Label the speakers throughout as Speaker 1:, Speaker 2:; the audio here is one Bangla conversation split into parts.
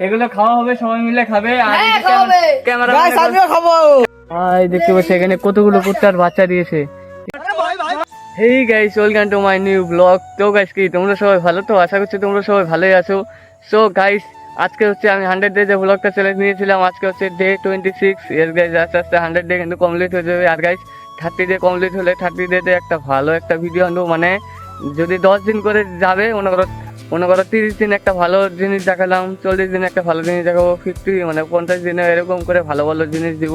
Speaker 1: এগুলো খাওয়া হবে, সবাই মিলে খাবে। আর ক্যামেরা দেখতে পাচ্ছি এখানে কতগুলো কুত্তার বাচ্চা দিয়েছে। Hey guys, welcome to my new blog. তো গাইস কি তোমরা সবাই ভালো তো? আশা করছি তোমরা সবাই ভালোই আছো। সো গাইস আজকে হচ্ছে আমি 100 ডে যে ব্লগটা চ্যালেঞ্জ নিয়েছিলাম, আজকে হচ্ছে ডে 26। এর গাইস আস্তে আস্তে 100 ডে কিন্তু কমপ্লিট হয়ে যাবে। আর গাইস 30 ডে কমপ্লিট হলে 30 ডেতে একটা ভালো একটা ভিডিও আনবো। মানে যদি 10 দিন করে যাবে, মনে করো 30 দিন একটা ভালো জিনিস দেখালাম, 40 দিন একটা ভালো জিনিস দেখাবো, 50 মানে 50 দিনে এরকম করে ভালো ভালো জিনিস দিব,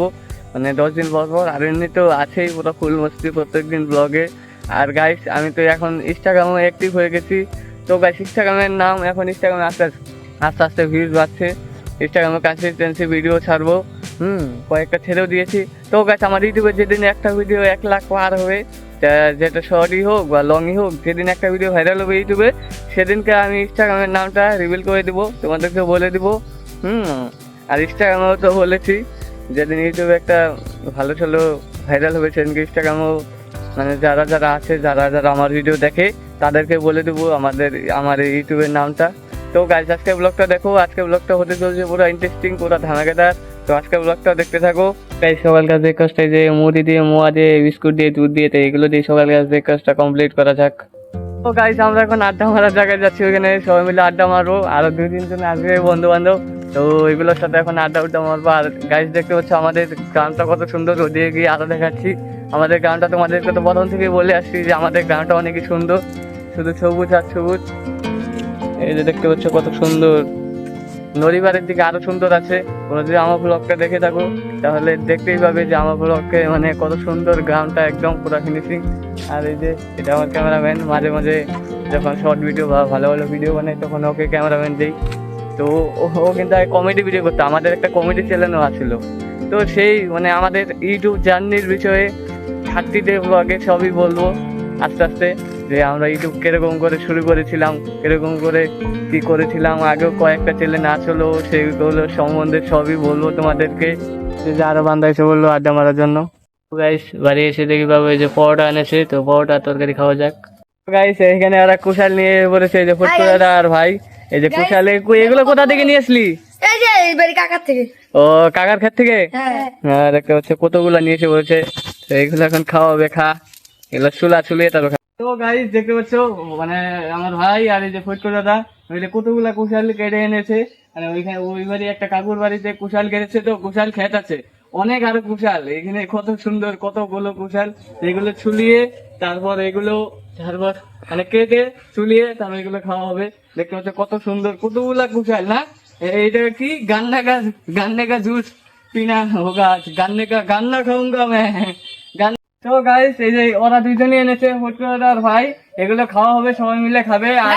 Speaker 1: মানে 10 দিন পর পর। আর এমনি তো আছেই পুরো ফুল মস্তি প্রত্যেকদিন ব্লগে। আর গাইস আমি তো এখন ইনস্টাগ্রামে অ্যাক্টিভ হয়ে গেছি। তো গাইস ইনস্টাগ্রামের নাম এখন ইনস্টাগ্রামে আস্তে আস্তে ভিউজ বাড়ছে। ইনস্টাগ্রামে কনসিস্টেন্সি ভিডিও ছাড়বো, কয়েকটা ছেড়েও দিয়েছি। তো গাইস আমার ইউটিউবে যেদিন একটা ভিডিও 1 লাখ পার হবে, যেটা শর্টই হোক বা লংই হোক, যেদিন একটা ভিডিও ভাইরাল হবে ইউটিউবে, সেদিনকে আমি ইনস্টাগ্রামের নামটা রিভিল করে দিব, তোমাদেরকে বলে দিব। আর ইনস্টাগ্রামেও তো বলেছি যেদিন ইউটিউবে একটা ভালো চলো ভাইরাল হবে, সেদিনকে ইনস্টাগ্রামেও মানে যারা যারা আছে, যারা যারা আমার ভিডিও দেখে, তাদেরকে বলে দেবো আমার ইউটিউবের নামটা। তো গাইস আজকে ব্লগটা দেখো, আজকে ব্লগটা হতে চলছে পুরো ইন্টারেস্টিং, পুরো ধামাকেদার। তো আজকে ব্লগটা দেখতে থাকো। গাইস সকালকার ব্রেকফাস্টে যে মুড়ি দিয়ে, মোয়া দিয়ে, বিস্কুট দিয়ে, দুধ দিয়ে, তো এগুলো দিয়ে সকালকার ব্রেকফাস্টটা কমপ্লিট করা যাক। তো গাইস আমরা এখন আড্ডা মারার জায়গায় যাচ্ছি, ওইখানে সবাই মিলে আড্ডা মারবো, আরো 2-3 জন আসবে বন্ধু বান্ধব। তো এগুলোর সাথে এখন আড্ডা মারবো। আর গাইস দেখতে পাচ্ছ আমাদের গ্রামটা কত সুন্দর, ওদিকে গিয়ে আরো দেখাচ্ছি আমাদের গ্রামটা। তোমাদেরকে তো প্রথম থেকে বলে আসছি যে আমাদের গ্রামটা অনেকই সুন্দর, শুধু সবুজ আর সবুজ। এই যে দেখতে পাচ্ছ কত সুন্দর, নদীবারের দিকে আরো সুন্দর আছে। তোমরা যদি আমার ব্লগটা দেখে থাকো তাহলে দেখতেই পাবে যে আমার ব্লগকে মানে কত সুন্দর গ্রামটা, একদম পুরো ফিনিশিং। আর এই যে এটা আমার ক্যামেরাম্যান, মাঝে মাঝে যখন শর্ট ভিডিও বা ভালো ভালো ভিডিও বানাই তখন ওকে ক্যামেরাম্যান দিই। তো ও কিন্তু কমেডি ভিডিও করতো, আমাদের একটা কমেডি চ্যানেলও আছিল। তো সেই মানে আমাদের ইউটিউব জার্নির বিষয়ে 30 ডে ব্লগে সবই বলবো আস্তে আস্তে, যে আমরা ইউটিউব কিরকম করে শুরু করেছিলাম, কিরকম করে কি করেছিলাম, আগেও কয়েকটা চ্যানেল আসলো, সেইগুলো সম্বন্ধে সবই বলবো তোমাদেরকে। যে আরো বান্ধা এসে বললো আড্ডা মারার জন্য। গাইস বাড়ি এসে দেখি পাবো এই যে পরোটা এনেছে, তো পরোটা তরকারি খাওয়া যাক। গাইস এখানে ওরা কুশাল নিয়ে বলেছে, এই যে ফুটকুড়া আর ভাই, এই যে কুশালে এগুলো কোথা থেকে নিয়ে আসলি?
Speaker 2: এই যে এই বাড়ি কাকার থেকে।
Speaker 1: ও কাকার ক্ষেত থেকে? হ্যাঁ দেখতে হচ্ছে কতগুলো নিয়েছে বলছে। তো এগুলো এখন খাওয়াবে, খা এগুলো চুলিয়ে তারপর খা। তো গাইস দেখতে পাচ্ছ মানে আমার ভাই আর এই যে ফুটকুড়া দাদা ওইটা কতগুলা কুশাল কেটে এনেছে। মানে ওইখানে ওই বাড়ি একটা কাকুর বাড়িতে কুশাল কেটেছে, তো কুশাল ক্ষেত আছে অনেক, আরো কুশাল এখানে কত সুন্দর কতগুলো কুশাল, এগুলো ছুলিয়ে তারপর মানে কেটে চুলিয়ে তারপর এগুলো খাওয়া হবে। দেখতে পাচ্ছ কত সুন্দর কতগুলা কুশাল না। এইটা কি গান্নে কা জুস পিনা হোগা, গান্না খাউঙ্গা मैं গান্না। তো গাইস এই যে ওরা দুইজনই এনেছে, ফুটকুড়া আর ভাই, এগুলো খাওয়া হবে, সবাই মিলে খাবে। আর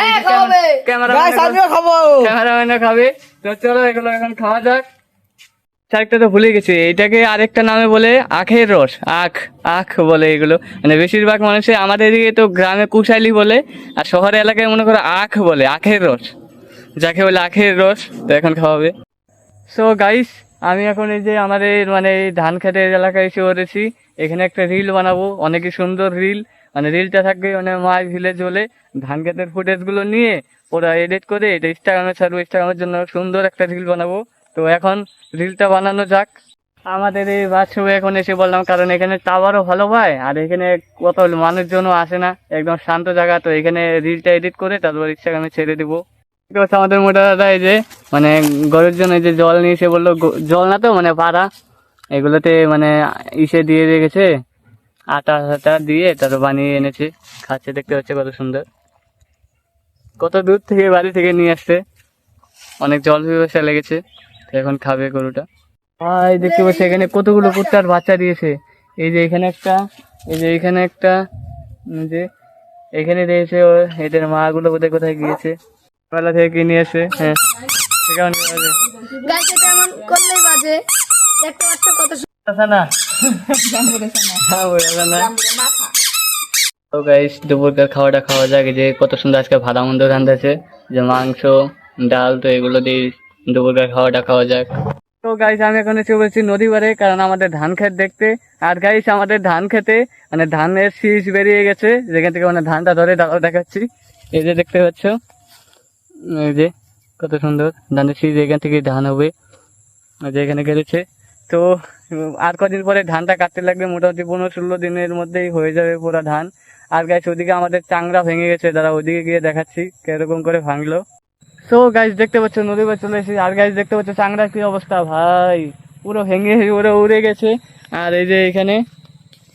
Speaker 1: ক্যামেরাম্যানও খাবে। তো চলো এগুলো এখন খাওয়া যাক। চারটা তো ভুলে গেছি, এটাকে আরেকটা নামে বলে আখের রস, আখ বলে এগুলো। মানে বেশিরভাগ মানুষে আমাদের এদিকে তো গ্রামে কুশালি বলে, আর শহরে এলাকায় মনে করো আখ বলে, আখের রস, যাকে বলে আখের রস। তো এখন খাওয়াবে। সো গাইস আমি এখন এই যে আমাদের মানে ধান খেতের এলাকায় এসে পড়েছি। এখানে একটা রিল বানাবো, অনেকই সুন্দর রিল। মানে রিলটা থাকবে মানে মাই ভিলেজ বলে, ধান খেতের ফুটেজগুলো নিয়ে ওরা এডিট করে এটা ইনস্টাগ্রামে ছাড়বো। ইনস্টাগ্রামের জন্য সুন্দর একটা রিল বানাবো। তো এখন রিলটা বানানো যাক। আমাদের এই বাথরুমে এখন এসে বললাম, কারণ এখানে টাওয়ারও ভালো পায়, আর এখানে কত মানুষজনও আসে না, একদম শান্ত জায়গা। তো এখানে রিলটা এডিট করে তারপর ইনস্টাগ্রামে ছেড়ে দিব। আমাদের মোটা দাদা এই যে মানে গরুর জন্য এই যে জল নিয়ে এসে বললো, জল না তো মানে পাড়া, এগুলোতে মানে ইসে দিয়ে রেখেছে, আটা দিয়ে তারপর বানিয়ে এনেছে, খাচ্ছে। দেখতে হচ্ছে কত সুন্দর, কত দূর থেকে বাড়ি থেকে নিয়ে আসছে, অনেক জল পিপাসা লেগেছে। এখন খাবে গরুটা। ভাই দেখতে পাচ্ছি এখানে কতগুলো কুত্তার বাচ্চা দিয়েছে। এই যে এখানে একটা, এই যে এখানে একটা, যে এখানে দিয়েছে। এদের মা গুলো কোথায় কোথায় গিয়েছে, মেলা থেকে কিনে এসে। হ্যাঁ কেমন
Speaker 2: বাজে দেখতে পাচ্ছ কত
Speaker 1: তো গাইস দুপুরকার খাওয়াটা খাওয়া যাক। যে কত সুন্দর আজকে ভালো মন্দ রান্ধাছে, যে মাংস ডাল, তো এগুলো দিয়ে দুপুরকার খাওয়াটা খাওয়া যাক। তো গাইস আমি এখন এসে বলছি নদী পাড়ে, কারণ আমাদের ধান ক্ষেত দেখতে। আর গাইস আমাদের ধান খেতে মানে ধানের শীষ বেরিয়ে গেছে, যেখান থেকে মানে ধানটা ধরে দেখাচ্ছি। এই যে দেখতে পাচ্ছ, এই যে কত সুন্দর ধানের শীষ, এখান থেকে ধান হবে, যে এখানে কেটেছে। তো আর কদিন পরে ধানটা কাটতে লাগবে, মোটামুটি 15-16 দিনের মধ্যেই হয়ে যাবে পুরো ধান। আর গাইস ওদিকে আমাদের চাংড়া ভেঙে গেছে, দাঁড়া ওদিকে গিয়ে দেখাচ্ছি কিরকম করে ভাঙলো। তো গাইস দেখতে পাচ্ছ নদী পার চলে এসেছি, আর গাইস দেখতে পাচ্ছ চাংড়ার কি অবস্থা ভাই, পুরো ভেঙে পুরো উড়ে গেছে। আর এই যে এখানে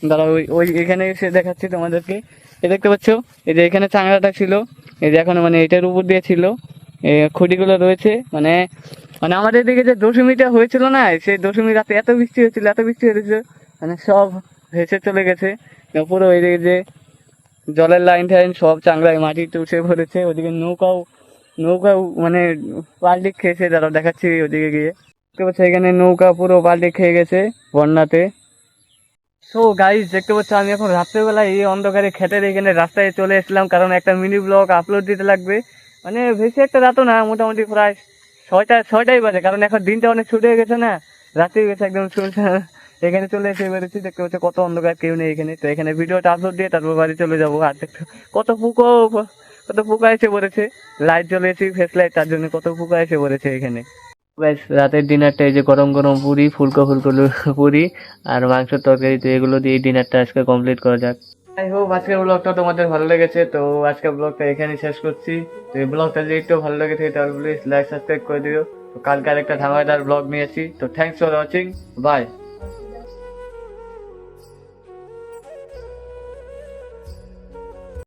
Speaker 1: দাঁড়া ওই ওই এখানে এসে দেখাচ্ছি তোমাদেরকে, এই দেখতে পাচ্ছ এই যে এখানে চাংড়াটা ছিল, এই যে এখন মানে এটার উপর দিয়ে ছিল, এই খুঁটিগুলো রয়েছে, মানে মানে আমাদের এদিকে যে দশমীটা হয়েছিল না, সেই দশমী রাতে এত বৃষ্টি হয়েছিল, এত বৃষ্টি হয়েছে, মানে সব ভেসে চলে গেছে পুরো। এই যে জলের লাইন টাইন সব চাংড়ায় মাটি চুষে পড়েছে, ওদিকে নৌকাও মানে পাল্টি খেয়েছে, যারা দেখাচ্ছি ওদিকে গিয়ে দেখতে পাচ্ছ এখানে নৌকা পুরো পাল্টি খেয়ে গেছে বন্যাতে। তো গাইস দেখতে পাচ্ছ আমি এখন রাত্রেবেলা এই অন্ধকারে খেতের এখানে রাস্তায় চলে এসেছিলাম, কারণ একটা মিনি ব্লগ আপলোড দিতে লাগবে। মানে বেশি একটা রাতও না, মোটামুটি প্রায় 6টাই বাজে, কারণ এখন দিনটা অনেক ছুটে হয়ে গেছে না, রাত্রি গেছে একদম শুনছেন। এখানে চলে এসে বেরোচ্ছি, দেখতে পাচ্ছ কত অন্ধকার, কেউ নেই এখানে। তো এখানে ভিডিওটা আপলোড দিয়ে তারপর বাড়ি চলে যাবো। আর দেখতে কত পোকা এসে পড়েছে, লাইট জ্বলেছি ফেস লাইট, তার জন্য কত পোকা এসে পড়েছে এখানে। ব্যাস রাতের ডিনারটা এই যে গরম গরম পুরি, ফুলকো পুরি আর মাংসের তরকারি, তো এগুলো দিয়ে ডিনারটা আজকে কমপ্লিট করা যাক। আই হোপ আজকের ব্লগটা তোমাদের ভালো লেগেছে। তো আজকের ব্লগটা এখানে শেষ করছি। তো এই ব্লগটা যদি একটু ভালো লেগে থাকে তাহলে প্লিজ লাইক সাবস্ক্রাইব করে দিও। তো কালকে আরেকটা ধামাকাদার ব্লগ নিয়েছি। তো থ্যাংকস ফর ওয়াচিং, বাই।